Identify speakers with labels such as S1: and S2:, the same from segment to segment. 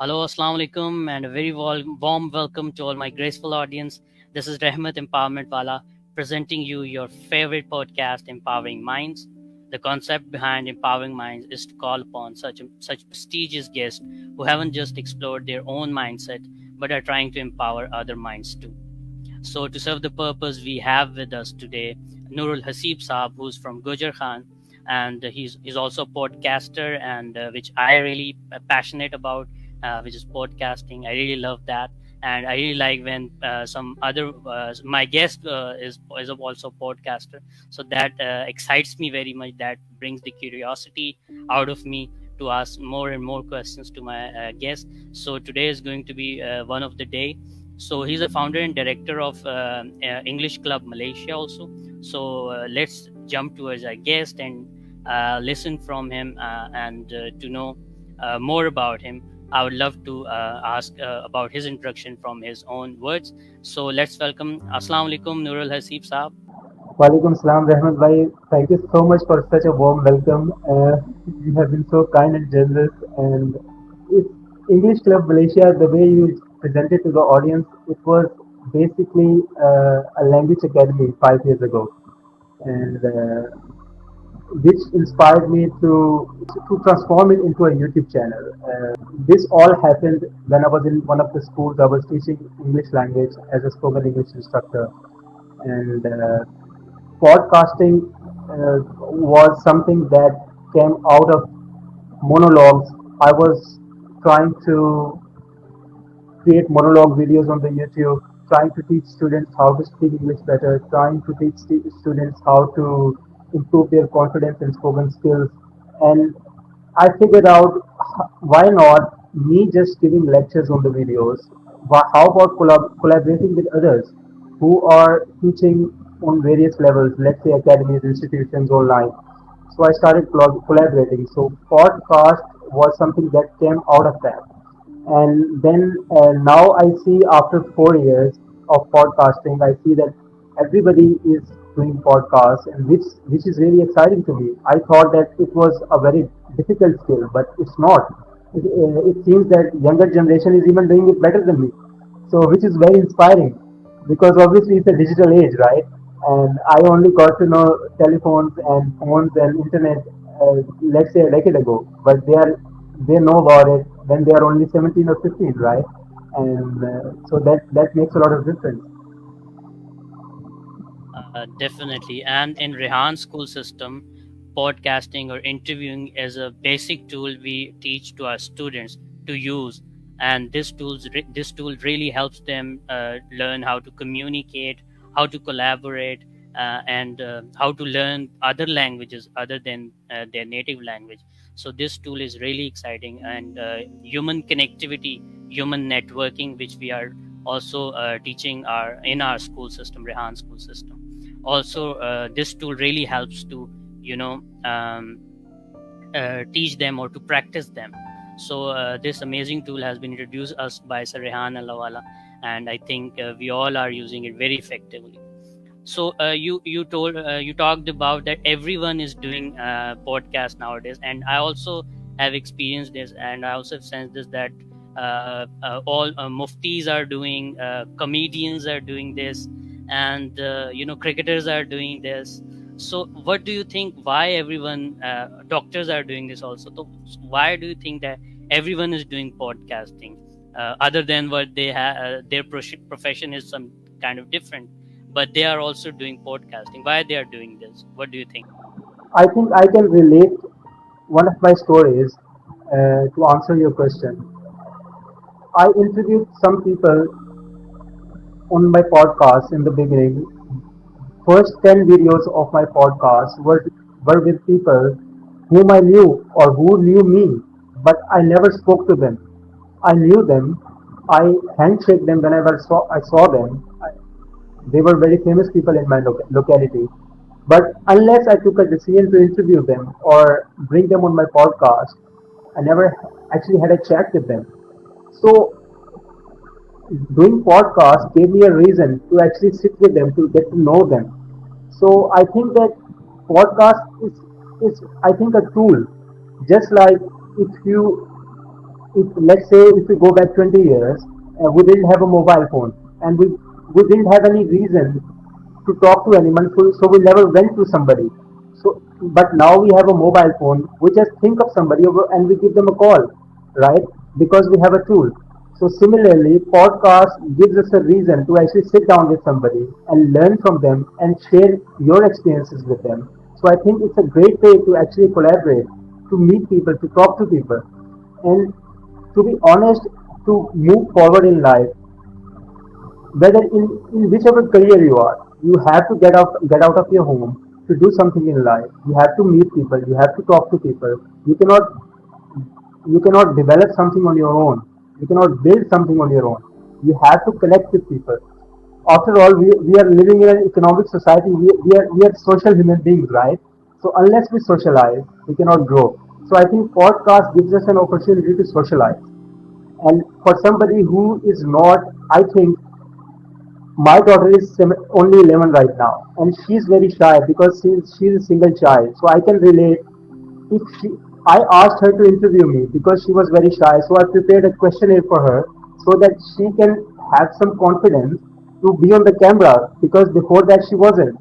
S1: Hello, Assalamu alaikum, and a very warm welcome to all my graceful audience. This is Rahmat Empowerment Wala presenting you your favorite podcast, Empowering Minds. The concept behind Empowering Minds is to call upon such prestigious guests who haven't just explored their own mindset but are trying to empower other minds too. So, to serve the purpose, we have with us today Noor Haseeb Saab, who's from Gujar Khan, and he's also a podcaster, and which I really passionate about, which is podcasting. I really love that, and I really like when some other my guest is also a podcaster. So that excites me very much. That brings the curiosity out of me to ask more and more questions to my guest. So today is going to be one of the day. So he's a founder and director of English Club Malaysia also. So let's jump towards our guest and listen from him and to know more about him. I would love to ask about his introduction from his own words. So let's welcome Assalamu alaikum Nurul Haseeb Saab.
S2: Walaikum Salam, Rahmat Bhai. Thank you so much for such a warm welcome. You have been so kind and generous. And it's English Club Malaysia, the way you presented to the audience, it was basically a language academy 5 years ago, and which inspired me to transform it into a YouTube channel. This all happened when I was in one of the schools. I was teaching English language as a spoken English instructor, and podcasting was something that came out of monologues. I was trying to create monologue videos on the YouTube, trying to teach students how to speak English better, trying to teach students how to improve their confidence and spoken skills. And I figured out why not me just giving lectures on the videos? How about collaborating with others who are teaching on various levels, let's say academies, institutions, online. So I started collaborating. So podcast was something that came out of that. And then now I see after 4 years of podcasting, I see that everybody is doing podcasts, and which is really exciting to me. I thought that it was a very difficult skill, but it's not. It seems that younger generation is even doing it better than me. So which is very inspiring, because obviously it's a digital age, right? And I only got to know telephones and phones and internet, let's say a decade ago, but they know about it when they are only 17 or 15, right? And so that makes a lot of difference.
S1: Definitely. And in Rehan school system, podcasting or interviewing is a basic tool we teach to our students to use. And this tool really helps them learn how to communicate, how to collaborate, and how to learn other languages other than their native language. So this tool is really exciting, and human connectivity, human networking, which we are also teaching our in our school system, Rehan school system. Also this tool really helps to you know um, teach them or to practice them. So this amazing tool has been introduced us by Sir Rehan Alawala, and I think we all are using it very effectively. So you talked about that everyone is doing podcast nowadays, and I also have experienced this, and I also have sensed this that all muftis are doing, comedians are doing this, and cricketers are doing this. So what do you think? Why everyone doctors are doing this also? So why do you think that everyone is doing podcasting? Other than what they have, their profession is some kind of different, but they are also doing podcasting. Why they are doing this? What do you think?
S2: I think I can relate one of my stories to answer your question. I interviewed some people on my podcast in the beginning. First 10 videos of my podcast were with people whom I knew or who knew me, but I never spoke to them. I knew them. I handshake them whenever I saw them. They were very famous people in my locality. But unless I took a decision to interview them or bring them on my podcast, I never actually had a chat with them. So doing podcast gave me a reason to actually sit with them to get to know them. So I think that podcast is I think a tool. Just like if you if let's say if we go back 20 years, we didn't have a mobile phone, and we didn't have any reason to talk to anyone, so we never went to somebody. So, but now we have a mobile phone. We just think of somebody and we give them a call, right? Because we have a tool. So similarly, podcast gives us a reason to actually sit down with somebody and learn from them and share your experiences with them. So I think it's a great way to actually collaborate, to meet people, to talk to people, and to be honest, to move forward in life, whether in whichever career you are, you have to get out of your home to do something in life. You have to meet people, you have to talk to people. You cannot develop something on your own. You cannot build something on your own. You have to connect with people. After all, we are living in an economic society. We are social human beings, right? So unless we socialize, we cannot grow. So I think podcast gives us an opportunity to socialize. And for somebody who is not, I think my daughter is only 11 right now, and she's very shy because she's a single child. So I can relate. If she, I asked her to interview me because she was very shy. So I prepared a questionnaire for her so that she can have some confidence to be on the camera because before that she wasn't.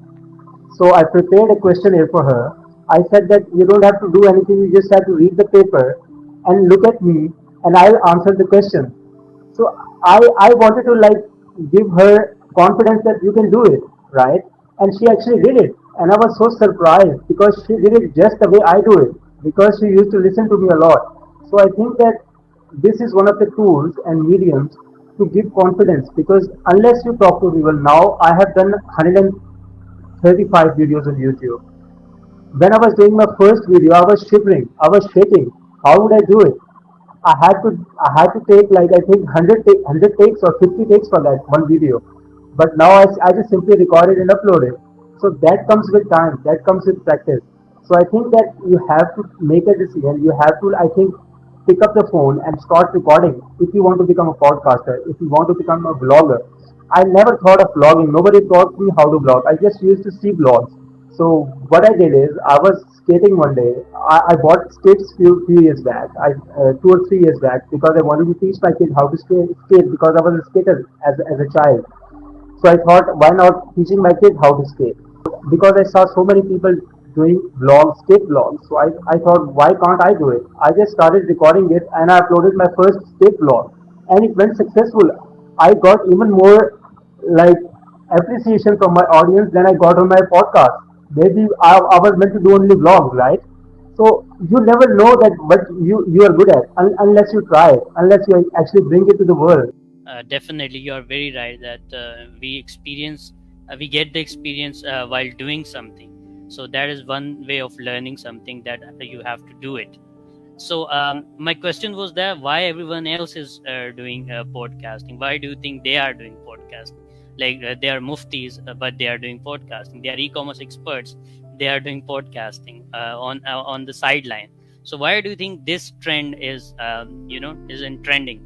S2: So I prepared a questionnaire for her. I said that you don't have to do anything. You just have to read the paper and look at me, and I'll answer the question. So I wanted to like give her confidence that you can do it, right? And she actually did it, and I was so surprised because she did it just the way I do it because she used to listen to me a lot. So I think that this is one of the tools and mediums to give confidence because unless you talk to people, now I have done 135 videos on YouTube. When I was doing my first video, I was shivering, I was shaking. How would I do it? I had to take like I think 100 takes or 50 takes for that one video. But now I just simply record it and upload it. So that comes with time. That comes with practice. So I think that you have to make a decision. You have to, I think, pick up the phone and start recording if you want to become a podcaster, if you want to become a vlogger. I never thought of vlogging. Nobody taught me how to vlog. I just used to see vlogs. So what I did is I was skating one day. I bought skates few years back. 2 or 3 years back because I wanted to teach my kid how to skate because I was a skater as a child. So I thought, why not teaching my kid how to skate? Because I saw so many people doing vlogs, skate vlogs. So I thought, why can't I do it? I just started recording it and I uploaded my first skate vlog, and it went successful. I got even more like appreciation from my audience than I got on my podcast. Maybe I was meant to do only vlogs, right? So you never know that what you are good at unless you try it, unless you actually bring it to the world.
S1: Definitely, you are very right that we get the experience while doing something. So that is one way of learning something, that you have to do it. So my question was that why everyone else is doing podcasting? Why do you think they are doing podcasting? Like they are muftis, but they are doing podcasting. They are e-commerce experts. They are doing podcasting on the sideline. So why do you think this trend is is in trending?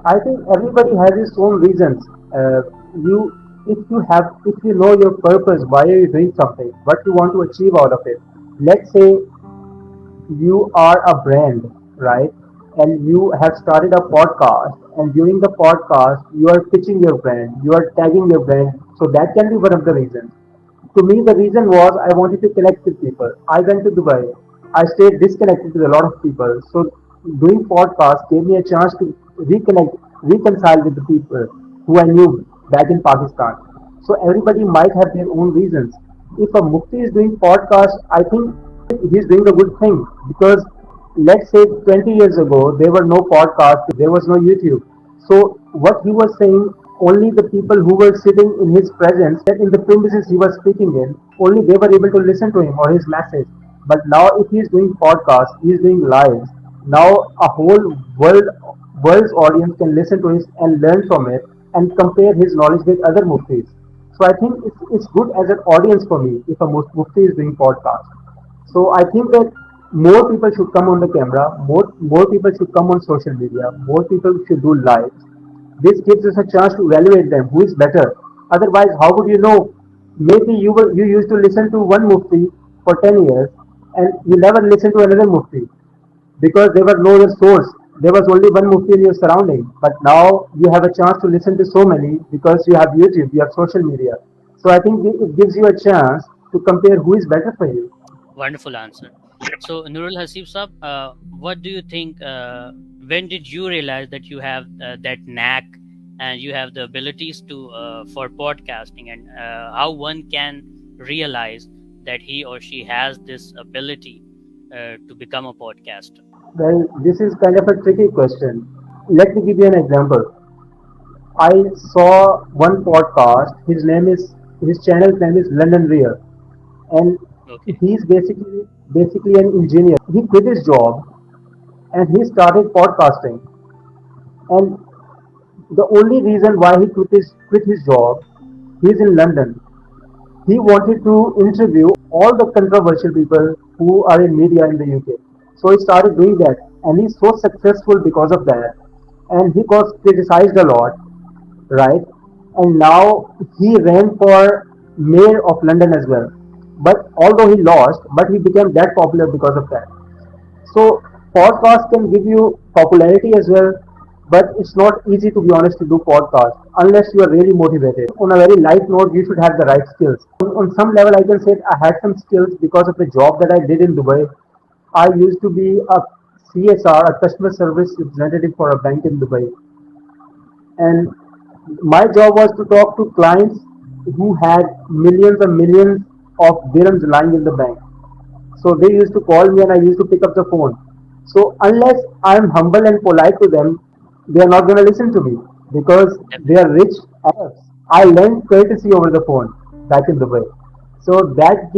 S2: I think everybody has his own reasons. You, if you know your purpose, why are you doing something? What you want to achieve out of it? Let's say you are a brand, right? And you have started a podcast, and during the podcast, you are pitching your brand, you are tagging your brand. So that can be one of the reasons. To me, the reason was I wanted to connect with people. I went to Dubai. I stayed disconnected with a lot of people. So doing podcast gave me a chance to reconcile with the people who I knew back in Pakistan. So everybody might have their own reasons. If a Mufti is doing podcast, I think he's doing a good thing because let's say 20 years ago there were no podcasts, there was no YouTube. So what he was saying, only the people who were sitting in his presence, in the premises he was speaking in, only they were able to listen to him or his message. But now if he is doing podcasts, he is doing lives. Now a whole world's audience can listen to it and learn from it and compare his knowledge with other muftis. So I think it's good as an audience for me if a mufti is doing podcast. So I think that more people should come on the camera, more people should come on social media, more people should do lives. This gives us a chance to evaluate them, who is better. Otherwise, how would you know? Maybe you used to listen to one mufti for 10 years and you never listen to another mufti because there was no other source. there was only one Mufti in your surrounding, but now you have a chance to listen to so many because you have YouTube, you have social media. So I think it gives you a chance to compare who is better for you.
S1: Wonderful answer. So, Nurul Hasib Saab, what do you think? When did you realize that you have that knack and you have the abilities to for podcasting, and how one can realize that he or she has this ability to become a podcaster?
S2: Well, this is kind of a tricky question. Let me give you an example. I saw one podcast. His channel's name is London Real, and
S1: Okay.
S2: he's basically an engineer. He quit his job and he started podcasting. And the only reason why he quit his job, he's in London. He wanted to interview all the controversial people who are in media in the UK. So he started doing that, and he's so successful because of that. And he got criticized a lot, right? And now he ran for mayor of London as well. But although he lost, but he became that popular because of that. So podcast can give you popularity as well, but it's not easy to be honest to do podcast unless you are really motivated. On a very light note, you should have the right skills. On some level, I can say I had some skills because of the job that I did in Dubai. I used to be a CSR, a customer service representative for a bank in Dubai, and my job was to talk to clients who had millions and millions of dirhams lying in the bank. So they used to call me and I used to pick up the phone. So unless I'm humble and polite to them, they are not going to listen to me because they are
S1: Definitely.
S2: rich. I learned courtesy over the phone back in Dubai. So that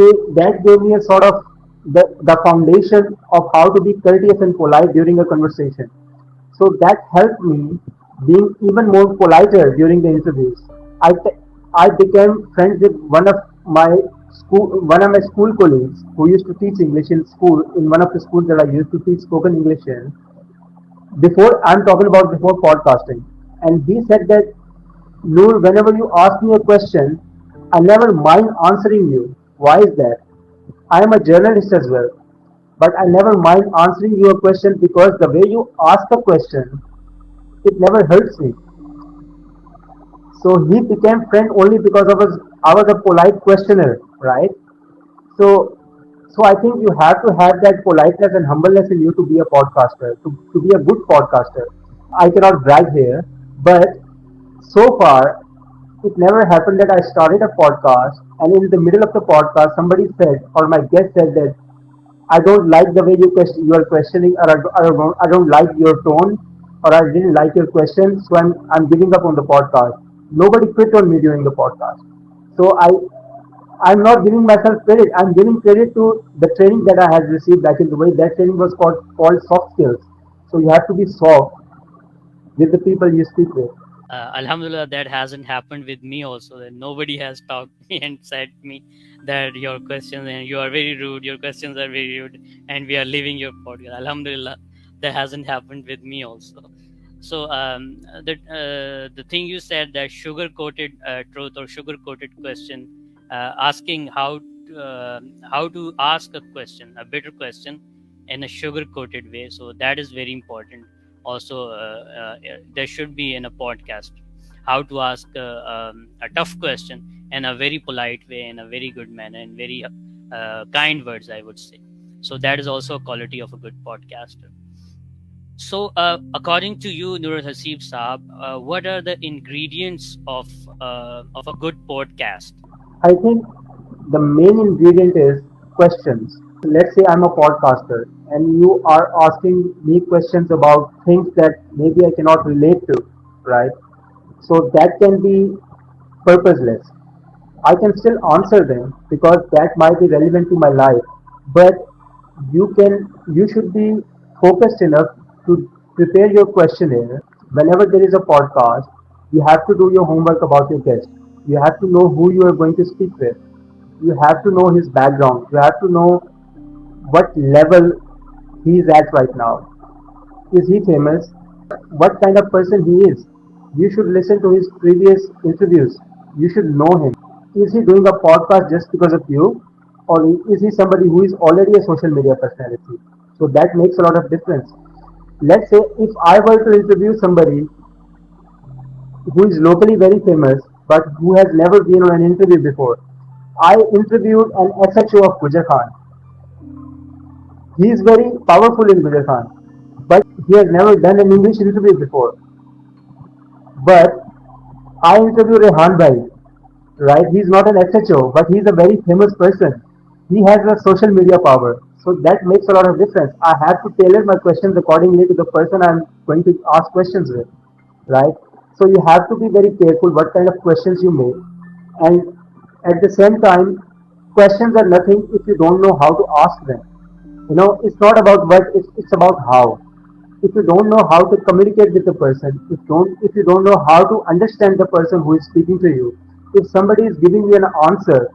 S2: gave me a sort of the foundation of how to be courteous and polite during a conversation. So that helped me being even more politer during the interviews. I became friends with my one of my school colleagues who used to teach English in school in one of the schools that I used to teach spoken English in. Before I'm talking about before podcasting, and he said that Noor, whenever you ask me a question, I never mind answering you. Why is that? I am a journalist as well, but I never mind answering you a question because the way you ask a question, it never hurts me. So he became friend only because I was a polite questioner, right? So so I think you have to have that politeness and humbleness in you to be a podcaster, to be a good podcaster. I cannot brag here, but so far it never happened that I started a podcast and in the middle of the podcast somebody said or my guest said that I don't like the way you are questioning, or I don't like your tone, or I didn't like your question, so I'm giving up on the podcast. Nobody quit on me during the podcast. So I'm not giving myself credit. I'm giving credit to the training that I had received back in Dubai. That training was called soft skills. So you have to be soft with the people you speak with.
S1: Alhamdulillah, that hasn't happened with me also. That nobody has talked to me and said to me that your questions and you are very rude, your questions are very rude, and we are leaving your podcast. Alhamdulillah, that hasn't happened with me also. So the thing you said, that sugar coated truth or sugar coated question, asking how to ask a question, a better question, in a sugar coated way. So that is very important. Also, there should be in a podcast how to ask a tough question in a very polite way, in a very good manner, in very kind words, I would say. So that is also a quality of a good podcaster. So, according to you, Nur Haseeb Saab, what are the ingredients of a good podcast?
S2: I think the main ingredient is questions. Let's say I'm a podcaster and you are asking me questions about things that maybe I cannot relate to, right? So that can be purposeless. I can still answer them because that might be relevant to my life. But you should be focused enough to prepare your questionnaire. Whenever there is a podcast, you have to do your homework about your guest. You have to know who you are going to speak with. You have to know his background. You have to know what level he is at right now. Is he famous? What kind of person he is? You should listen to his previous interviews. You should know him. Is he doing a podcast just because of you? Or is he somebody who is already a social media personality? So that makes a lot of difference. Let's say if I were to interview somebody who is locally very famous but who has never been on an interview before. I interviewed an SHO of Gujar Khan. He is very powerful in Gujar Khan, but he has never done an English interview before. But I interviewed Rehan Bhai, right? He's not an SHO, but he's a very famous person. He has a social media power. So that makes a lot of difference. I have to tailor my questions accordingly to the person I'm going to ask questions with, right? So you have to be very careful what kind of questions you make. And at the same time, questions are nothing if you don't know how to ask them. It's not about what, it's about how. If you don't know how to communicate with the person, if you don't know how to understand the person who is speaking to you, if somebody is giving you an answer,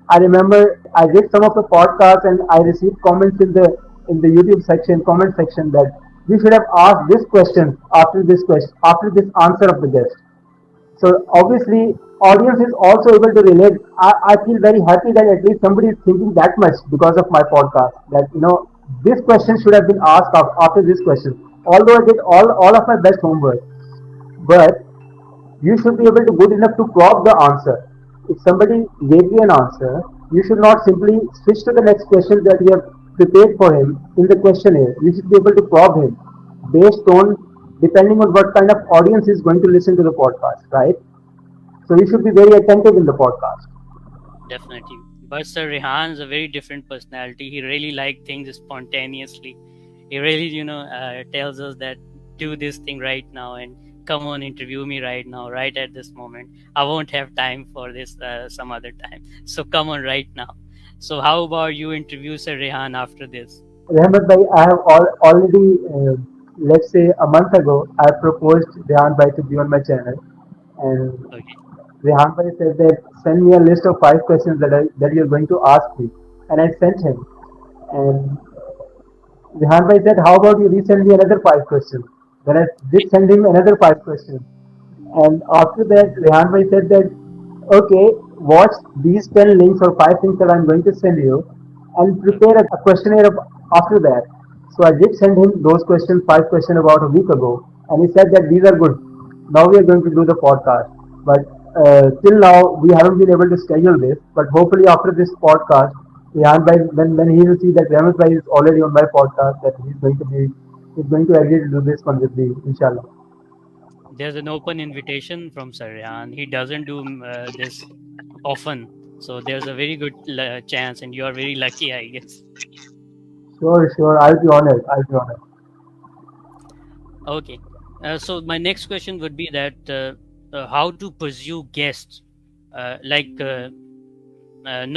S2: I remember I did some of the podcasts and I received comments in the YouTube section, comment section that you should have asked this question after this answer of the guest. So obviously, audience is also able to relate. I feel very happy that at least somebody is thinking that much because of my podcast. That this question should have been asked after this question. Although I did all of my best homework, but you should be able to good enough to prompt the answer. If somebody gave you an answer, you should not simply switch to the next question that you have prepared for him in the questionnaire. You should be able to prompt him based on depending on what kind of audience is going to listen to the podcast, right? So you should be very attentive in the podcast.
S1: Definitely. But Sir Rehan's a very different personality. He really likes things spontaneously. He really, tells us that do this thing right now and come on, interview me right now, right at this moment. I won't have time for this some other time. So come on right now. So how about you interview Sir Rehan after this?
S2: Rehmat bhai, I have already, let's say a month ago, I proposed Rehan bhai to be on my channel, and
S1: Okay.
S2: Rehan bhai said that send me a list of 5 questions that you're going to ask me, and I sent him. And Rehan bhai said, "How about you resend me another 5 questions?" Then I did send him another 5 questions. And after that, Rehan bhai said that, okay, watch these 10 links or 5 things that I'm going to send you and
S1: Okay.
S2: prepare a questionnaire after that. So I did send him those questions, 5 questions about a week ago. And he said that these are good. Now we are going to do the podcast. But till now, we haven't been able to schedule this. But hopefully, after this podcast, Rehan bhai, when he will see that Ramesh bhai is already on my podcast, that he's going to agree to do this one with me, inshallah.
S1: There's an open invitation from Sir Rehan. He doesn't do this often. So there's a very good chance, and you are very lucky, I guess.
S2: Sure, sure. I'll be honored. I'll be honored.
S1: Okay. So my next question would be that how to pursue guests? Like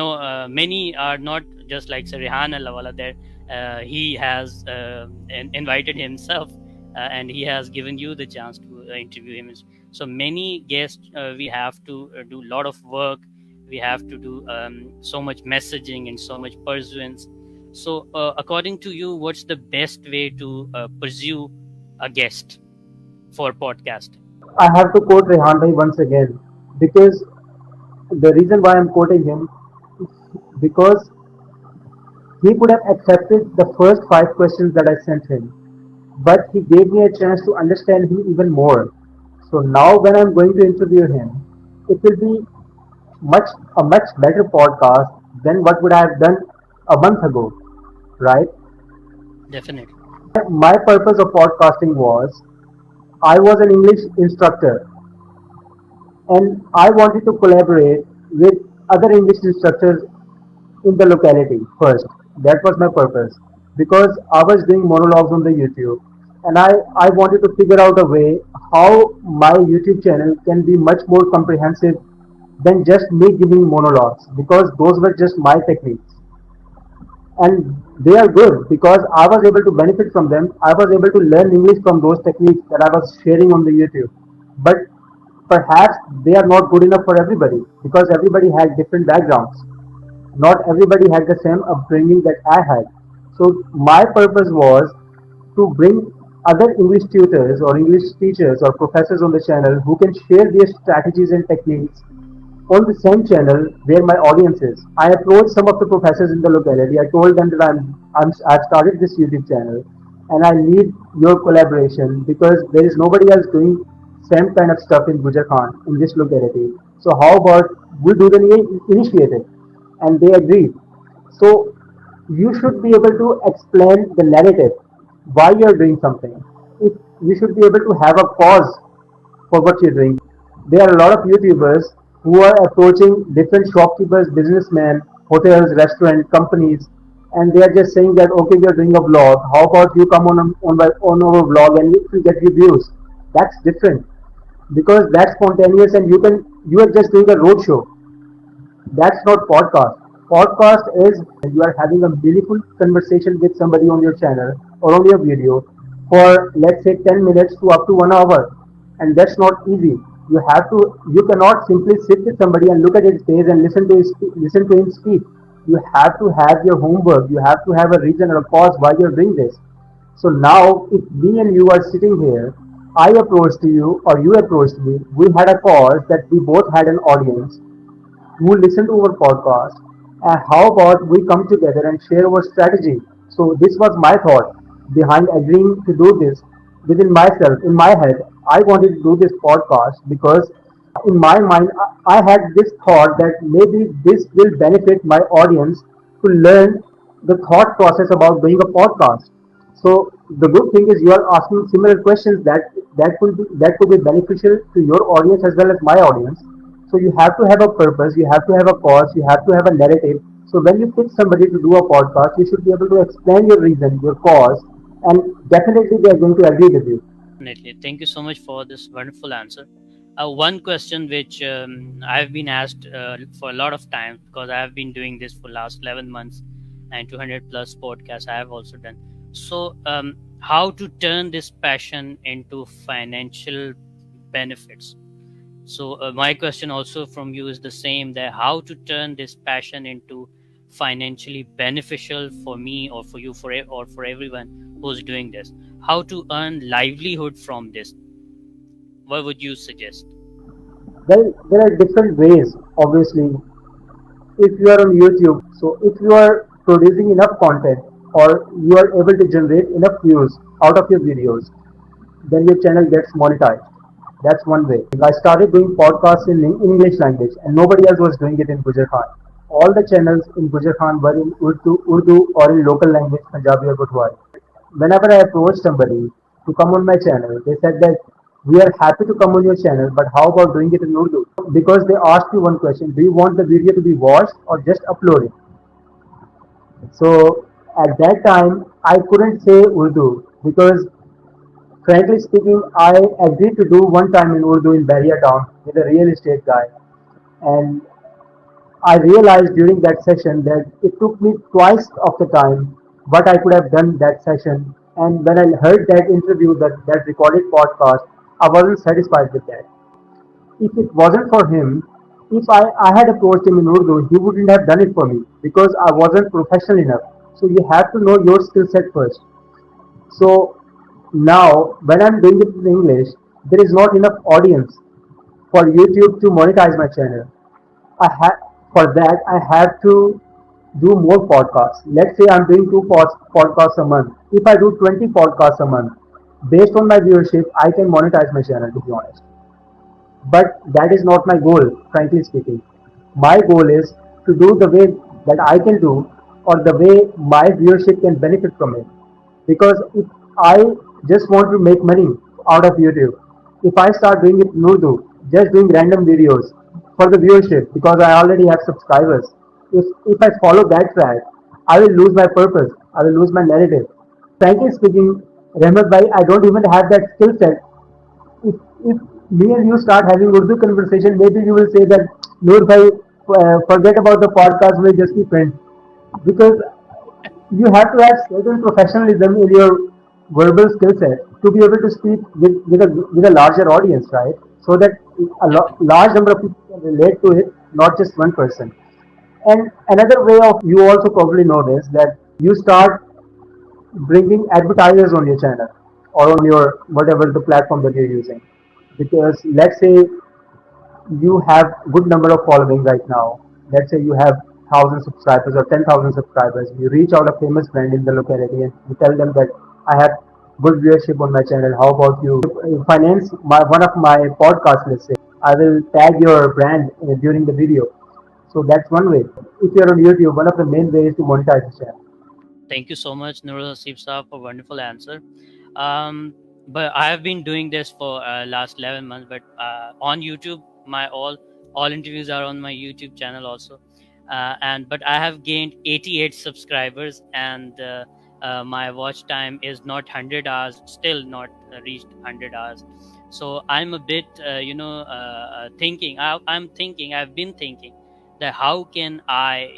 S1: no, many are not just like Sir Rehan Lawala. There, he has invited himself, and he has given you the chance to interview him. So many guests, we have to do a lot of work. We have to do so much messaging and so much pursuance. So, according to you, what's the best way to pursue a guest for podcast?
S2: I have to quote Rehan bhai once again because the reason why I'm quoting him because he could have accepted the first 5 questions that I sent him, but he gave me a chance to understand him even more. So now when I'm going to interview him, it will be much a much better podcast than what would I have done a month ago, right?
S1: Definitely.
S2: My purpose of podcasting was I was an English instructor and I wanted to collaborate with other English instructors in the locality first. That was my purpose because I was doing monologues on the YouTube and I wanted to figure out a way how my YouTube channel can be much more comprehensive than just me giving monologues because those were just my techniques and they are good because I was able to benefit from them. I was able to learn English from those techniques that I was sharing on the YouTube. But perhaps they are not good enough for everybody because everybody had different backgrounds. Not everybody had the same upbringing that I had. So my purpose was to bring other English tutors or English teachers or professors on the channel who can share their strategies and techniques on the same channel where my audience is. I approached some of the professors in the locality. I told them that I've started this YouTube channel and I need your collaboration because there is nobody else doing same kind of stuff in Gujar Khan in this locality. So how about we do the initiative? And they agreed. So you should be able to explain the narrative why you're doing something. If you should be able to have a cause for what you're doing. There are a lot of YouTubers who are approaching different shopkeepers, businessmen, hotels, restaurant companies, and they are just saying that okay, we are doing a vlog. How about you come on our vlog and you get reviews? That's different because that's spontaneous and you are just doing a road show. That's not podcast. Podcast is you are having a meaningful conversation with somebody on your channel or on your video for let's say 10 minutes to up to 1 hour. And that's not easy. You cannot simply sit with somebody and look at his face and listen to him speak. You have to have your homework. You have to have a reason or a cause why you're doing this. So now, if me and you are sitting here, I approached you or you approached me, we had a cause that we both had an audience who listen to our podcast, and how about we come together and share our strategy. So this was my thought behind agreeing to do this within myself. In my head, I wanted to do this podcast because in my mind I had this thought that maybe this will benefit my audience to learn the thought process about doing a podcast. So the good thing is you are asking similar questions that could be beneficial to your audience as well as my audience. So you have to have a purpose, you have to have a cause, you have to have a narrative. So when you pick somebody to do a podcast, you should be able to explain your reason, your cause, and definitely they are going to agree with you.
S1: Definitely. Thank you so much for this wonderful answer. One question which I've been asked for a lot of times because I have been doing this for last 11 months and 200 plus podcasts I have also done. So, how to turn this passion into financial benefits? So, my question also from you is the same: that how to turn this passion into financially beneficial for me or for you or for everyone who's doing this. How to earn livelihood from this? What would you suggest?
S2: Well, there are different ways, obviously. If you are on YouTube, so if you are producing enough content or you are able to generate enough views out of your videos, then your channel gets monetized. That's one way. I started doing podcasts in English language and nobody else was doing it in Gujar Khan. All the channels in Gujar Khan were in Urdu or in local language, Punjabi or Gujrati. Whenever I approached somebody to come on my channel, they said that we are happy to come on your channel, but how about doing it in Urdu? Because they asked me one question: do you want the video to be watched or just uploaded? So at that time, I couldn't say Urdu because, frankly speaking, I agreed to do one time in Urdu in Bahria town with a real estate guy, and I realized during that session that it took me twice of the time what I could have done that session. And when I heard that interview, that recorded podcast, I wasn't satisfied with that. If it wasn't for him, if I had approached him in Urdu, he wouldn't have done it for me because I wasn't professional enough. So you have to know your skill set first. So now when I'm doing it in English, there is not enough audience for YouTube to monetize my channel. I have For that I have to do more podcasts. Let's say I'm doing two podcasts a month. If I do 20 podcasts a month, based on my viewership, I can monetize my channel to be honest. But that is not my goal, frankly speaking. My goal is to do the way that I can do or the way my viewership can benefit from it. Because if I just want to make money out of YouTube, if I start doing it in Urdu, just doing random videos for the viewership because I already have subscribers, if I follow that track, I will lose my purpose, I will lose my narrative. Frankly speaking, Rahmat bhai, I don't even have that skill set. If me and you start having Urdu conversation, maybe you will say that Noor bhai, forget about the podcast, we'll just be friends. Because you have to have certain professionalism in your verbal skill set to be able to speak with a larger audience, right? So that large number of people can relate to it, not just one person. And another way of you also probably know this that you start bringing advertisers on your channel or on your whatever the platform that you're using. Because let's say you have good number of following right now. Let's say you have 1,000 subscribers or 10,000 subscribers. You reach out a famous brand in the locality and you tell them that I have good viewership on my channel. How about you? Finance one of my podcasts, let's say, I will tag your brand during the video. So that's one way. If you're on YouTube, one of the main ways to monetize the channel.
S1: Thank you so much, Noor Haseeb Saab, for wonderful answer. Um, but I have been doing this for last 11 months. But on YouTube, my all interviews are on my YouTube channel also. And but I have gained 88 subscribers, and my watch time is not 100 hours. Still not reached 100 hours. So I'm a bit, thinking. I'm thinking. I've been thinking that how can I,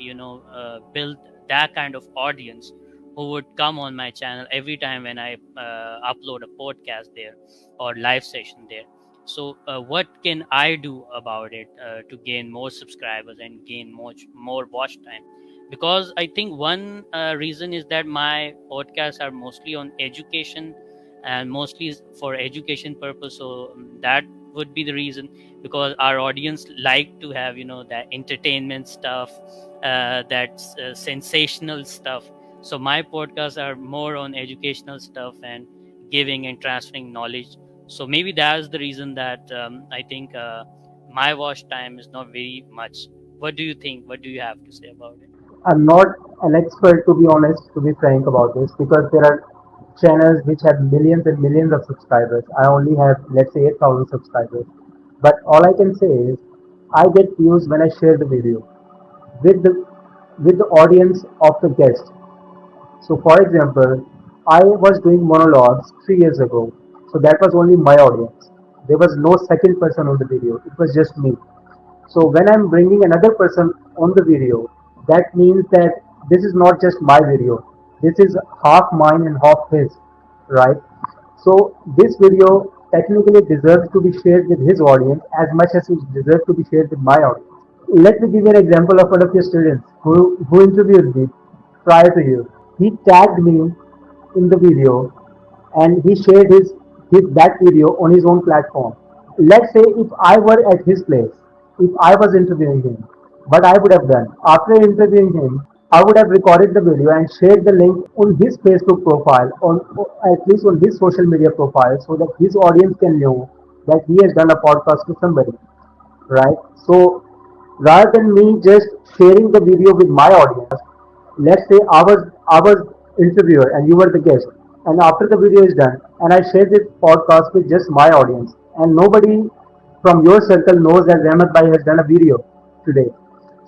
S1: build that kind of audience who would come on my channel every time when I upload a podcast there or live session there. So, what can I do about it to gain more subscribers and gain more watch time? Because I think one reason is that my podcasts are mostly on education and mostly for education purpose. So that would be the reason, because our audience like to have that entertainment stuff, that's sensational stuff. So my podcasts are more on educational stuff and giving and transferring knowledge. So maybe that's the reason that I think my watch time is not very much. What do you think? What do you have to say about it?
S2: I'm not an expert, to be honest, to be frank about this, because there are channels which have millions and millions of subscribers. I only have, let's say, 8,000 subscribers. But all I can say is, I get views when I share the video with the audience of the guest. So, for example, I was doing monologues 3 years ago. So that was only my audience. There was no second person on the video. It was just me. So when I'm bringing another person on the video, that means that this is not just my video. This is half mine and half his, right? So this video technically deserves to be shared with his audience as much as it deserves to be shared with my audience. Let me give you an example of one of your students who interviewed me prior to you. He tagged me in the video and he shared his that video on his own platform. Let's say if I were at his place, if I was interviewing him, what I would have done after interviewing him, I would have recorded the video and shared the link on his Facebook profile, on at least on his social media profile, so that his audience can know that he has done a podcast to somebody, right? So rather than me just sharing the video with my audience, let's say I was interviewer and you were the guest, and after the video is done, and I share this podcast with just my audience, and nobody from your circle knows that Rahmat Bhai has done a video today.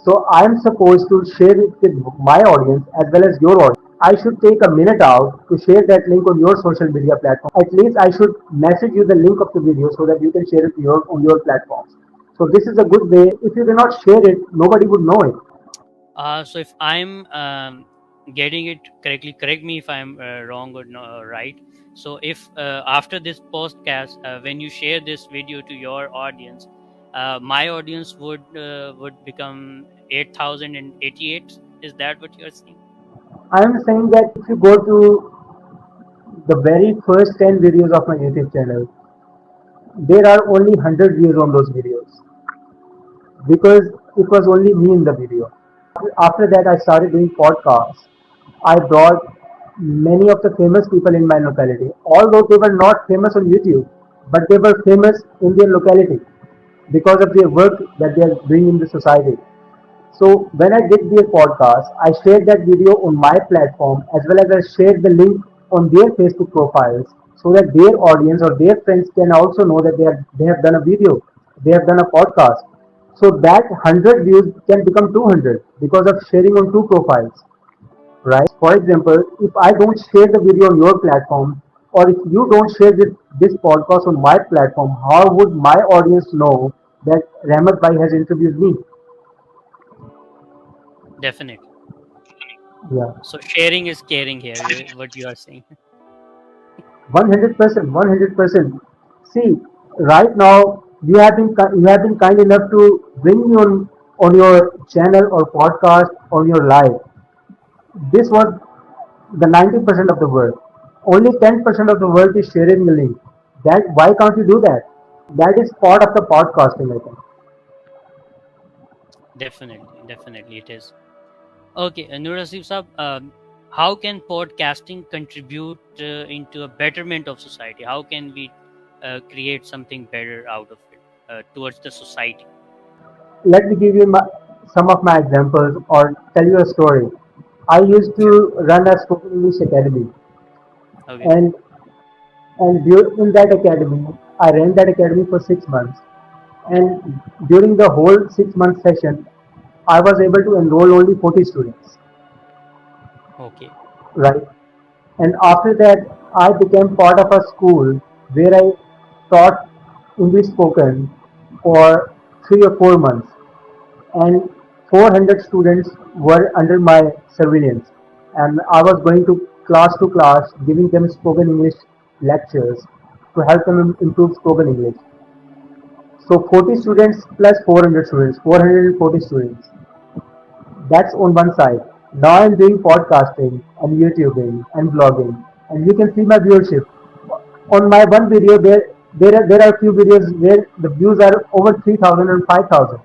S2: So I am supposed to share it with my audience as well as your audience. I should take a minute out to share that link on your social media platform. At least I should message you the link of the video so that you can share it on your platforms. So this is a good way. If you do not share it, nobody would know it.
S1: So if I'm getting it correctly, correct me if I'm wrong or no, right. So if after this podcast, when you share this video to your audience, my audience would become 8,088. Is that what you're saying?
S2: I am saying that if you go to the very first 10 videos of my YouTube channel, there are only 100 views on those videos because it was only me in the video. After that, I started doing podcasts. I brought many of the famous people in my locality, although they were not famous on YouTube, but they were famous in their locality because of their work that they are doing in the society. So when I did their podcast, I shared that video on my platform as well as I shared the link on their Facebook profiles so that their audience or their friends can also know that they have done a video, they have done a podcast. So that 100 views can become 200 because of sharing on two profiles, right? For example, if I don't share the video on your platform or if you don't share this podcast on my platform, how would my audience know that Rahmat Bhai has interviewed me?
S1: Definitely.
S2: Yeah.
S1: So sharing is caring here. What you are saying?
S2: 100%, 100%. See, right now you have been kind enough to bring me on your channel or podcast on your live. This was the 90% of the world. Only 10% of the world is sharing the link. That why can't you do that? That is part of the podcasting, I think.
S1: Definitely, definitely, it is. Okay, Noor Asif Saab, how can podcasting contribute into a betterment of society? How can we create something better out of it towards the society?
S2: Let me give you some of my examples or tell you a story. I used
S1: Sure.
S2: to run a spoken English academy,
S1: Okay.
S2: and in that academy, I ran that academy for 6 months. And during the whole 6 month session, I was able to enroll only 40 students,
S1: Okay.
S2: right? And after that, I became part of a school where I taught English spoken for 3 or 4 months, and 400 students were under my surveillance. And I was going to class, giving them spoken English lectures to help them improve spoken English. So 40 students plus 400 students, 440 students. That's on one side. Now I'm doing podcasting and YouTubing and blogging, and you can see my viewership. On my one video, there are few videos where the views are over 3,000 and 5,000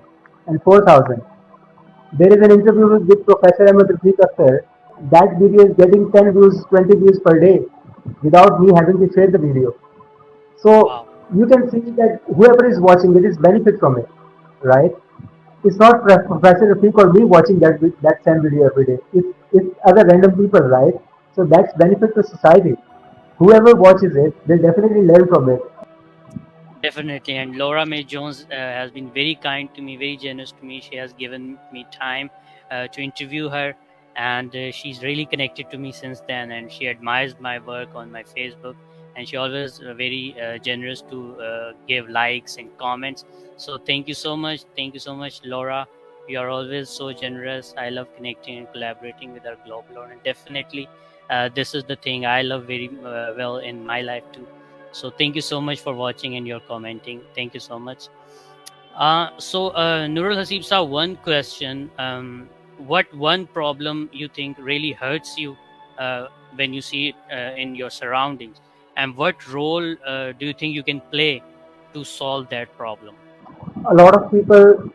S2: and 4,000. There is an interview with Professor Ahmed Rafiq Akhtar. That video is getting 10 views, 20 views per day without me having to share the video. So
S1: Wow.
S2: you can see that whoever is watching it is benefit from it, right? It's not Professor Rafiq or me watching that same video every day. It's other random people, right? So that's benefit to society. Whoever watches it, they definitely learn from it.
S1: Definitely. And Laura May Jones has been very kind to me, very generous to me. She has given me time to interview her, and she's really connected to me since then. And she admires my work on my Facebook, and she always very generous to give likes and comments. So thank you so much. Thank you so much, Laura. You are always so generous. I love connecting and collaborating with our global audience. Definitely, this is the thing I love very well in my life too. So thank you so much for watching and your commenting. Thank you so much. Nurul Haseeb saw one question. What one problem you think really hurts you when you see it in your surroundings, and what role do you think you can play to solve that problem?
S2: A lot of people,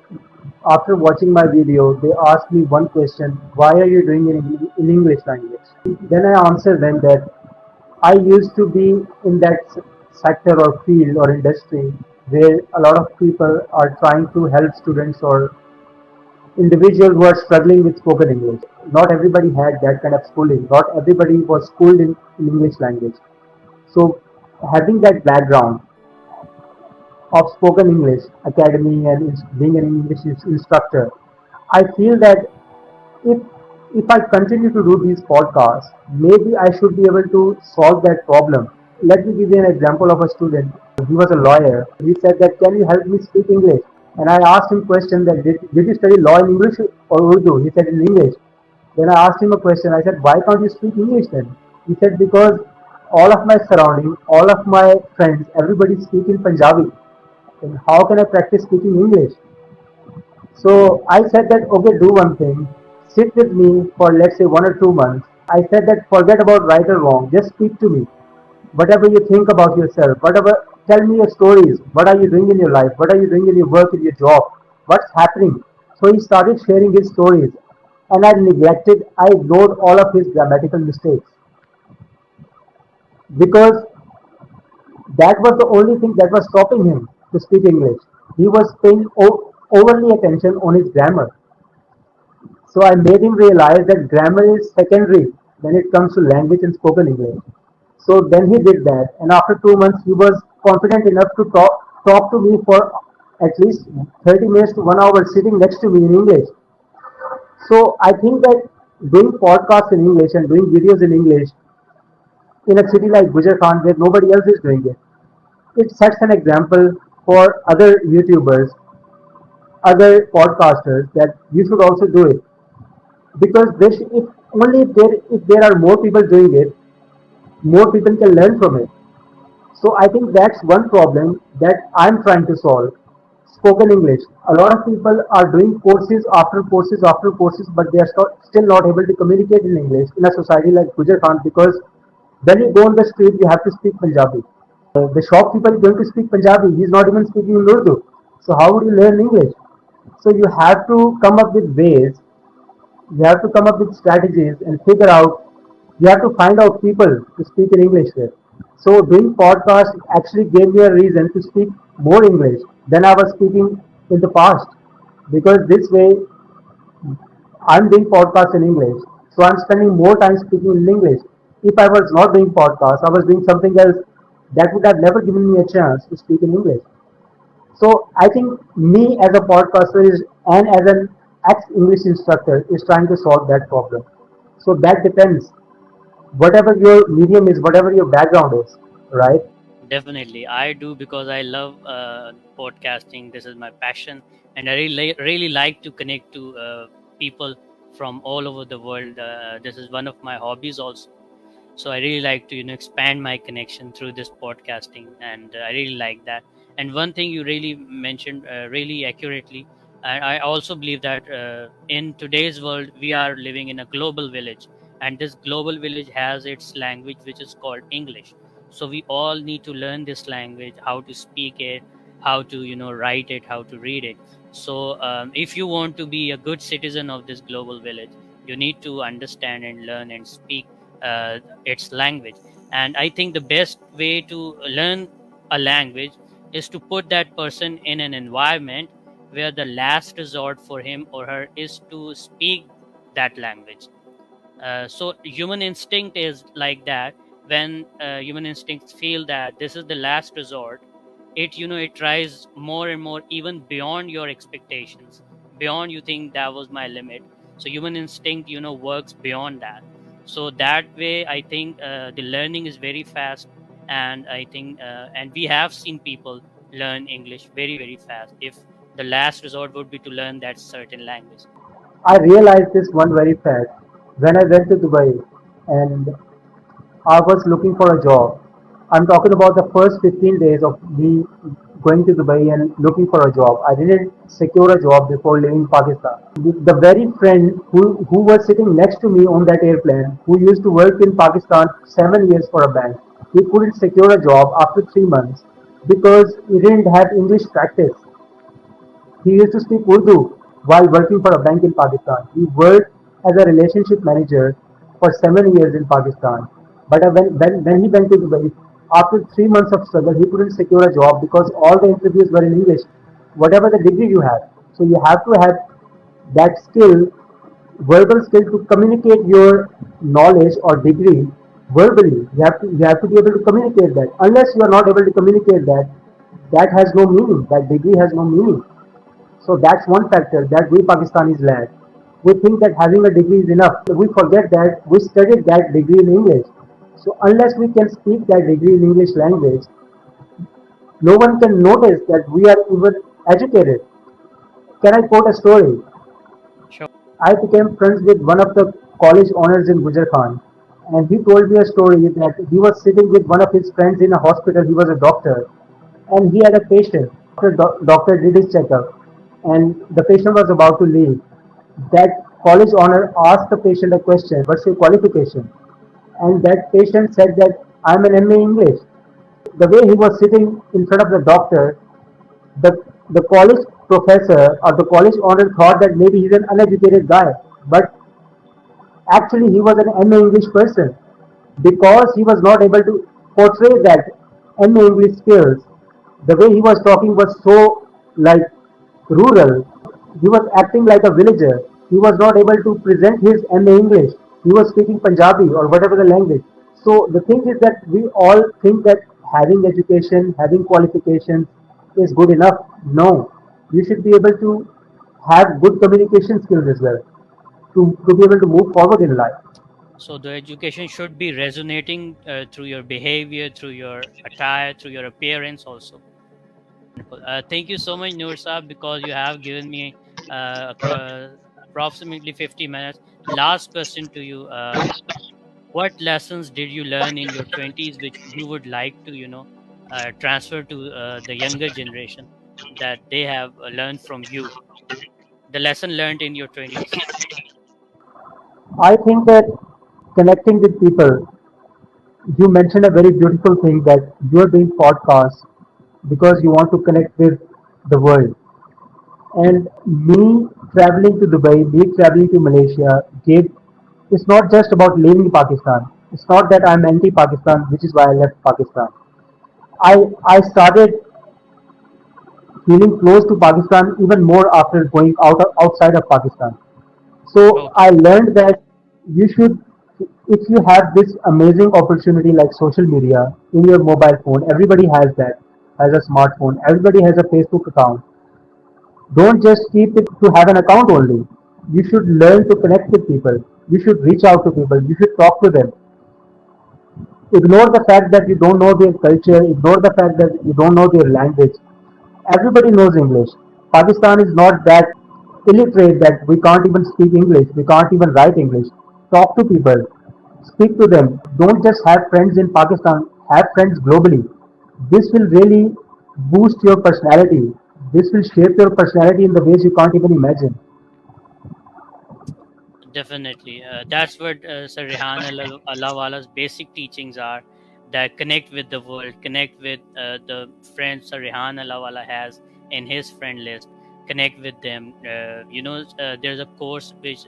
S2: after watching my video, they ask me one question: Why are you doing it in English language? Then I answer them that I used to be in that sector or field or industry where a lot of people are trying to help students or individuals who are struggling with spoken English. Not everybody had that kind of schooling. Not everybody was schooled in English language. So having that background of spoken English academy and being an English instructor, I feel that if if I continue to do these podcasts, maybe I should be able to solve that problem. Let me give you an example of a student. He was a lawyer. He said that, can you help me speak English? And I asked him question that did you study law in English or Urdu? He said in English. Then I asked him a question. I said, why can't you speak English then? He said, because all of my surrounding, all of my friends, everybody speak in Punjabi. Then how can I practice speaking English? So I said that, okay, do one thing. Sit with me for let's say 1 or 2 months. I said that forget about right or wrong. Just speak to me. Whatever you think about yourself, whatever, tell me your stories. What are you doing in your life? What are you doing in your work, in your job? What's happening? So he started sharing his stories. And I ignored all of his grammatical mistakes because that was the only thing that was stopping him to speak English. He was paying overly attention on his grammar. So I made him realize that grammar is secondary when it comes to language and spoken English. So then he did that, and after 2 months, he was confident enough to talk to me for at least 30 minutes to 1 hour, sitting next to me in English. So I think that doing podcasts in English and doing videos in English in a city like Gujarat, where nobody else is doing it, it sets an example for other YouTubers, other podcasters that you should also do it because if only if there are more people doing it, more people can learn from it. So I think that's one problem that I'm trying to solve. Spoken English. A lot of people are doing courses after courses after courses, but they are still not able to communicate in English in a society like Gujarat because when you go on the street, you have to speak Punjabi. The shopkeeper is going to speak Punjabi. He's not even speaking in Urdu. So how would you learn English? So you have to come up with ways. You have to come up with strategies and figure out. You have to find out people to speak in English with. So doing podcast actually gave me a reason to speak more English than I was speaking in the past. Because this way I'm doing podcast in English. So I'm spending more time speaking in English. If I was not doing podcast, I was doing something else that would have never given me a chance to speak in English. So I think me as a podcaster is and as an ex-English instructor is trying to solve that problem. So that depends. Whatever your medium is, whatever your background is, right?
S1: Definitely, I do because I love podcasting. This is my passion, and I really like to connect to people from all over the world. This is one of my hobbies also. So I really like to expand my connection through this podcasting, and I really like that. And one thing you really mentioned really accurately, and I also believe that in today's world we are living in a global village, and this global village has its language, which is called English. So we all need to learn this language, how to speak it, how to write it, how to read it. So if you want to be a good citizen of this global village, you need to understand and learn and speak its language. And I think the best way to learn a language is to put that person in an environment where the last resort for him or her is to speak that language. So human instinct is like that. When human instincts feel that this is the last resort, it tries more and more, even beyond your expectations, beyond you think that was my limit. So human instinct works beyond that. So that way I think the learning is very fast. And I think and we have seen people learn English very very fast if the last resort would be to learn that certain language.
S2: I realized this one very fast when I went to Dubai and I was looking for a job. I'm talking about the first 15 days of me going to Dubai and looking for a job. I didn't secure a job before leaving Pakistan. The very friend who was sitting next to me on that airplane, who used to work in Pakistan 7 years for a bank, he couldn't secure a job after 3 months because he didn't have English practice. He used to speak Urdu while working for a bank in Pakistan. He worked as a relationship manager for 7 years in Pakistan. But when he went to Dubai, after 3 months of struggle, he couldn't secure a job because all the interviews were in English, whatever the degree you have. So you have to have that skill, verbal skill to communicate your knowledge or degree verbally. You have to be able to communicate that. Unless you are not able to communicate that, that has no meaning. That degree has no meaning. So that's one factor that we Pakistanis lack. We think that having a degree is enough. We forget that we studied that degree in English. So unless we can speak that degree in English language, no one can notice that we are even educated. Can I quote a story?
S1: Sure.
S2: I became friends with one of the college owners in Gujarat, and he told me a story that he was sitting with one of his friends in a hospital. He was a doctor, and he had a patient. Doctor did his checkup, and the patient was about to leave. That college owner asked the patient a question, "What's your qualification?" And that patient said that I'm an MA English. The way he was sitting in front of the doctor, the the college professor or the college owner thought that maybe he's an uneducated guy, but actually he was an MA English person because he was not able to portray that MA English skills. The way he was talking was so like rural. He was acting like a villager. He was not able to present his MA English. He was speaking Punjabi or whatever the language. So the thing is that we all think that having education, having qualifications is good enough. No, you should be able to have good communication skills as well to be able to move forward in life.
S1: So the education should be resonating through your behavior, through your attire, through your appearance also. Wonderful. Thank you so much, Noor Saab, because you have given me approximately 50 minutes. Last question to you. What lessons did you learn in your 20s which you would like to, transfer to the younger generation that they have learned from you? The lesson learned in your 20s.
S2: I think that connecting with people, you mentioned a very beautiful thing that you are doing podcasts because you want to connect with the world. And me traveling to Dubai, me traveling to Malaysia gave It's not just about leaving Pakistan. It's not that I'm anti-Pakistan, which is why I left Pakistan. I started feeling close to Pakistan even more after going outside of Pakistan. So I
S1: Okay.
S2: learned that you should, if you have this amazing opportunity like social media in your mobile phone, everybody has that, has a smartphone, everybody has a Facebook account. Don't just keep it to have an account only. You should learn to connect with people. You should reach out to people. You should talk to them. Ignore the fact that you don't know their culture. Ignore the fact that you don't know their language. Everybody knows English. Pakistan is not that illiterate that we can't even speak English. We can't even write English. Talk to people. Speak to them. Don't just have friends in Pakistan. Have friends globally. This will really boost your personality. This will shape your personality in the ways you can't even imagine.
S1: Definitely. That's what Sir Rehan Allah Wala's basic teachings are, that connect with the world, connect with the friends Sir Rehan Allah Wala has in his friend list, connect with them. There's a course which,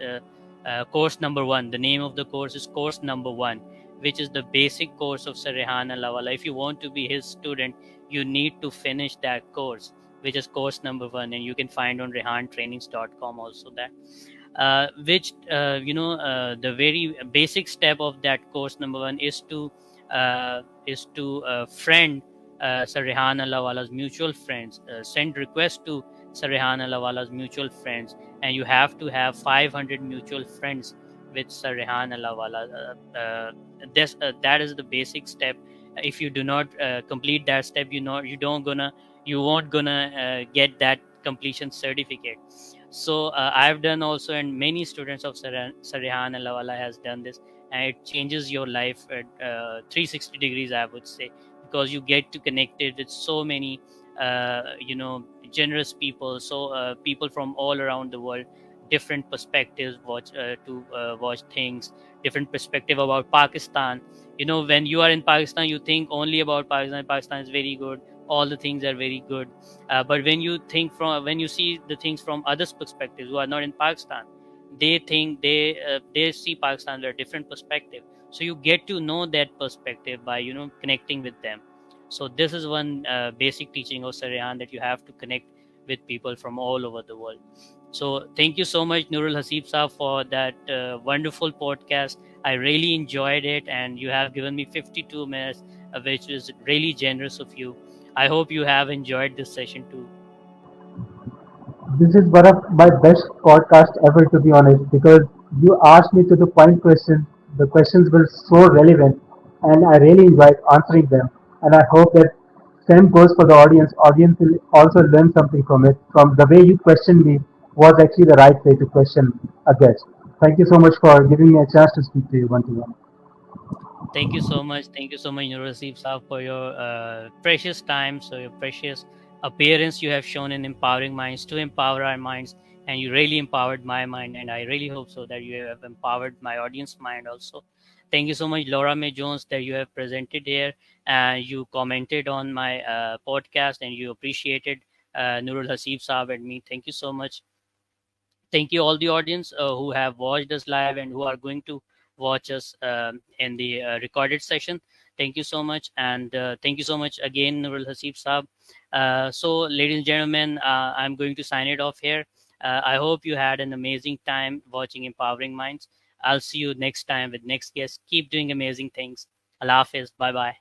S1: course number one, the name of the course is course number one, which is the basic course of Sir Rehan Allah Wala. If you want to be his student, you need to finish that course, which is course number one, and you can find on rehantrainings.com also that which the very basic step of that course number one is to friend Sarihan Allahwala's mutual friends, send request to Sarihan Allahwala's mutual friends, and you have to have 500 mutual friends with Sarihan Allahwala. That is the basic step. If you do not complete that step, you won't gonna get that completion certificate. So I've done also, and many students of Sarihan and Lawala has done this, and it changes your life at 360 degrees, I would say, because you get to connect it with so many, generous people, so people from all around the world, different perspectives, watch things, different perspective about Pakistan. When you are in Pakistan, you think only about Pakistan. Pakistan is very good. All the things are very good, but when you see the things from others' perspectives who are not in Pakistan, they see Pakistan with a different perspective. So you get to know that perspective by connecting with them. So this is one basic teaching of Sarihan, that you have to connect with people from all over the world. So thank you so much, Nurul Haseeb Saab, for that wonderful podcast. I really enjoyed it, and you have given me 52 minutes, which is really generous of you. I hope you have enjoyed this session too.
S2: This is one of my best podcasts ever, to be honest, because you asked me to the point questions. The questions were so relevant, and I really enjoyed answering them. And I hope that same goes for the audience. Audience will also learn something from it. From the way you questioned me was actually the right way to question a guest. Thank you so much for giving me a chance to speak to you one to one.
S1: Thank you so much. Thank you so much, Nurasib Saab, for your precious time, so your precious appearance you have shown in empowering minds to empower our minds, and you really empowered my mind, and I really hope so that you have empowered my audience mind also. Thank you so much, Laura May Jones, that you have presented here, and you commented on my podcast, and you appreciated Nurul Hasib Saab and me. Thank you so much. Thank you all the audience who have watched us live and who are going to watch us in the recorded session. Thank you so much, and thank you so much again, Nurul Hasib Saab. So, ladies and gentlemen, I'm going to sign it off here. I hope you had an amazing time watching Empowering Minds. I'll see you next time with next guest. Keep doing amazing things. Allah Hafiz. Bye bye.